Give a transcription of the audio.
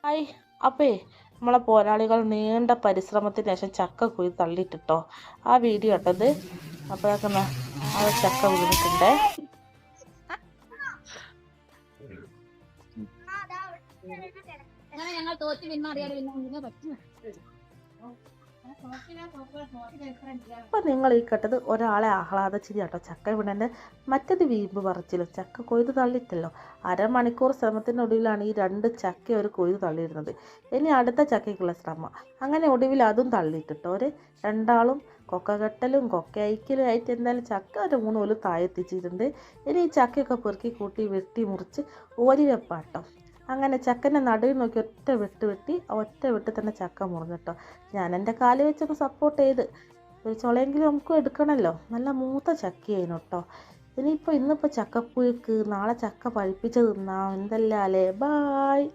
Hi. അപ്പേ നമ്മളെ പോരാളികൾ നീണ്ട പരിശ്രമത്തിന് ശേഷം ചക്ക കുഴി തള്ളിയിട്ടിട്ടോ. ആ വീഡിയോ ഇട്ടത്. അപ്പോൾ അതൊക്കെ ആ ചക്ക വീണിട്ടുണ്ട്. ഞങ്ങൾ തോറ്റ് പിന്മാറിയാലും പിന്നെ പറ്റും. അപ്പോൾ നിങ്ങൾ ഈ കേട്ടത് ഒരാളെ ആഹ്ലാദച്ചിരി കേട്ടോ. ചക്ക വീണൻ്റെ മറ്റത് വീമ്പ് പറിച്ചിലും ചക്ക കൊയ്ത് തള്ളിയിട്ടല്ലോ. അരമണിക്കൂർ ശ്രമത്തിനൊടുവിലാണ് ഈ 2 ചക്ക ഒരു കൊയ്ത് തള്ളിയിരുന്നത്. ഇനി അടുത്ത ചക്കയ്ക്കുള്ള ശ്രമം. അങ്ങനെ ഒടുവിൽ അതും തള്ളിയിട്ടിട്ടോ. ഒരു രണ്ടാളും കൊക്കകെട്ടലും കൊക്ക അയക്കലും ആയിട്ട് എന്തായാലും ചക്ക ഒരു 3 പോലും താഴെത്തിച്ചിട്ടുണ്ട്. ഇനി ഈ ചക്കയൊക്കെ പെറുക്കി കൂട്ടി വെട്ടി മുറിച്ച് ഓരി വെപ്പാട്ടോ. അങ്ങനെ ചക്കൻ്റെ നടുവിൽ നോക്കി ഒറ്റ വെട്ടി തന്നെ ചക്ക മുറിഞ്ഞിട്ടോ. ഞാൻ എൻ്റെ കാല് വെച്ചൊന്ന് സപ്പോർട്ട് ചെയ്ത് ഒരു ചുളയെങ്കിലും നമുക്കും എടുക്കണമല്ലോ. നല്ല മൂത്ത ചക്കയായിരുന്നു കേട്ടോ. ഇന്നിപ്പോൾ ചക്കപ്പുഴുക്ക്, നാളെ ചക്ക പഴുപ്പിച്ച് തിന്നാം. എന്തെല്ലാം അല്ലേ. ബായ്.